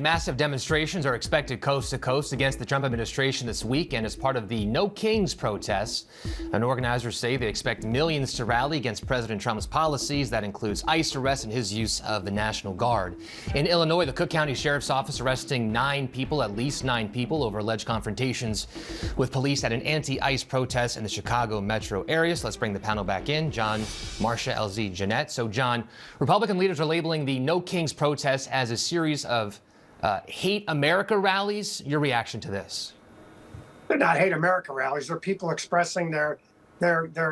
Massive demonstrations are expected coast to coast against the Trump administration this weekend as part of the No Kings protests. And organizers say they expect millions to rally against President Trump's policies. That includes ICE arrests and his use of the National Guard. In Illinois, the Cook County Sheriff's Office arresting at least nine people, over alleged confrontations with police at an anti-ICE protest in the Chicago metro area. So let's bring the panel back in. John, Marcia, LZ, Jeanette. So John, Republican leaders are labeling the No Kings protests as a series of Hate America rallies. Your reaction to this? They're not Hate America rallies. They're people expressing their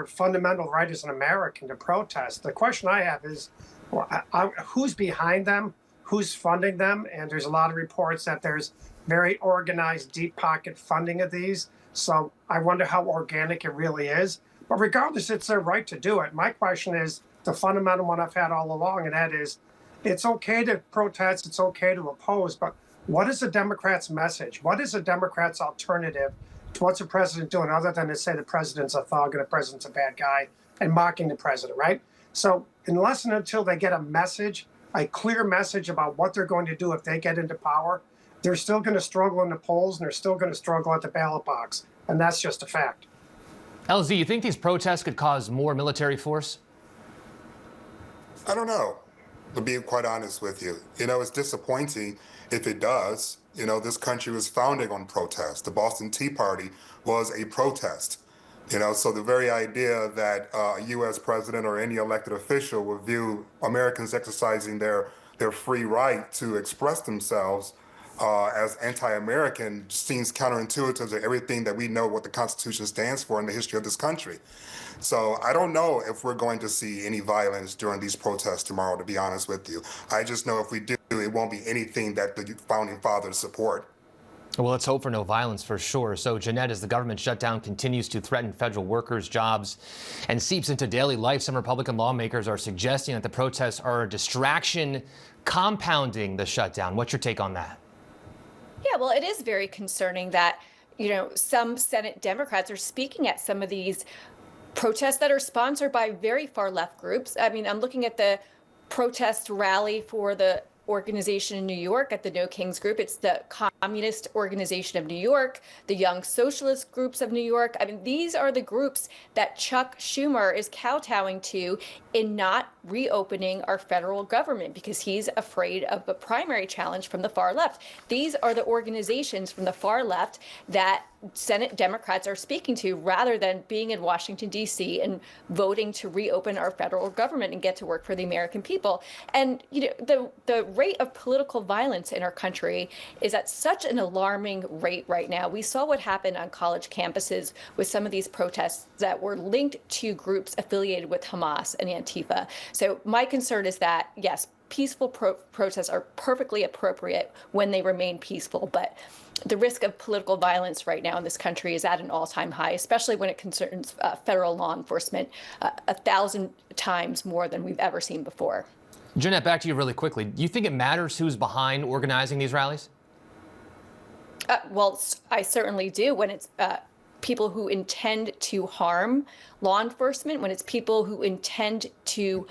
fundamental right as an American to protest. The question I have is, who's behind them? Who's funding them? And there's a lot of reports that there's very organized, deep pocket funding of these. So I wonder how organic it really is. But regardless, it's their right to do it. My question is the fundamental one I've had all along, and that is, it's okay to protest, it's okay to oppose, but what is the Democrats' message? What is the Democrats' alternative to what's the president doing other than to say the president's a thug and the president's a bad guy and mocking the president, right? So unless and until they get a message, a clear message about what they're going to do if they get into power, they're still going to struggle in the polls and they're still going to struggle at the ballot box. And that's just a fact. LZ, you think these protests could cause more military force? I don't know, to be quite honest with you. It's disappointing if it does. This country was founded on protest. The Boston Tea Party was a protest. So the very idea that a U.S. president or any elected official would view Americans exercising their free right to express themselves as anti-American seems counterintuitive to everything that we know what the Constitution stands for in the history of this country. So I don't know if we're going to see any violence during these protests tomorrow, to be honest with you. I just know if we do, it won't be anything that the founding fathers support. Well, let's hope for no violence for sure. So, Jeanette, as the government shutdown continues to threaten federal workers' jobs and seeps into daily life, some Republican lawmakers are suggesting that the protests are a distraction, compounding the shutdown. What's your take on that? Yeah, well, it is very concerning that, some Senate Democrats are speaking at some of these protests that are sponsored by very far left groups. I mean, I'm looking at the protest rally for the organization in New York at the No Kings group. It's the Communist Organization of New York, the Young Socialist groups of New York. I mean, these are the groups that Chuck Schumer is kowtowing to in not reopening our federal government because he's afraid of a primary challenge from the far left. These are the organizations from the far left that Senate Democrats are speaking to rather than being in Washington, D.C. and voting to reopen our federal government and get to work for the American people. And, the rate of political violence in our country is at such an alarming rate right now. We saw what happened on college campuses with some of these protests that were linked to groups affiliated with Hamas and Antifa. So my concern is that, yes, peaceful protests are perfectly appropriate when they remain peaceful, but the risk of political violence right now in this country is at an all-time high, especially when it concerns federal law enforcement, 1,000 times more than we've ever seen before. Jeanette, back to you really quickly. Do you think it matters who's behind organizing these rallies? Well, I certainly do. When it's people who intend to harm law enforcement, when it's people who intend to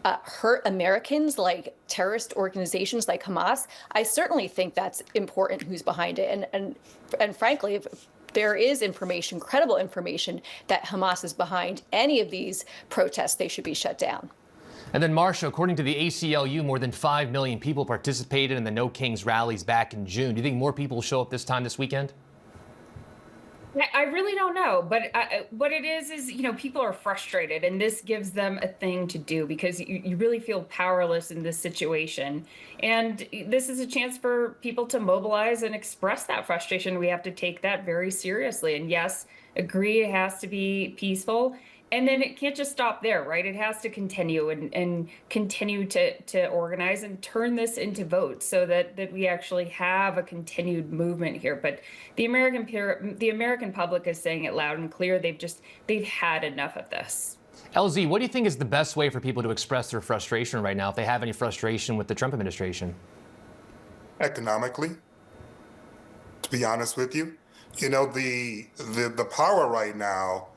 hurt Americans, like terrorist organizations like Hamas, I certainly think that's important who's behind it. And frankly, if there is information, credible information, that Hamas is behind any of these protests, they should be shut down. And then, Marcia, according to the ACLU, more than 5 million people participated in the No Kings rallies back in June. Do you think more people will show up this time this weekend? I really don't know, but what it is, people are frustrated, and this gives them a thing to do because you really feel powerless in this situation. And this is a chance for people to mobilize and express that frustration. We have to take that very seriously. And yes, agree, it has to be peaceful. And then it can't just stop there, right? It has to continue and continue to organize and turn this into votes so that we actually have a continued movement here. But the American public is saying it loud and clear. They've had enough of this. LZ, what do you think is the best way for people to express their frustration right now, if they have any frustration with the Trump administration? Economically, to be honest with you, the power right now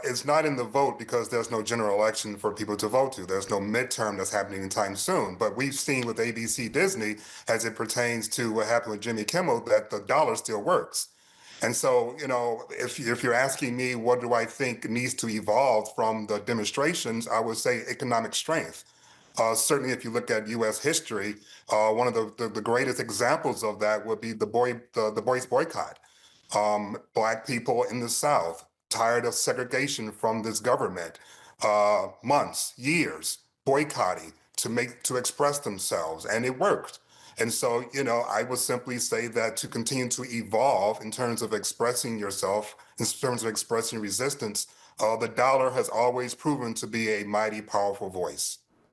It's not in the vote because there's no general election for people to vote to. There's no midterm that's happening anytime soon. But we've seen with ABC Disney, as it pertains to what happened with Jimmy Kimmel, that the dollar still works. And so, if you're asking me what do I think needs to evolve from the demonstrations, I would say economic strength. Certainly, if you look at U.S. history, one of the greatest examples of that would be the boys' boycott. Black people in the South, tired of segregation from this government, months, years, boycotting to express themselves, and it worked. And so, I would simply say that to continue to evolve in terms of expressing yourself, in terms of expressing resistance, the dollar has always proven to be a mighty powerful voice.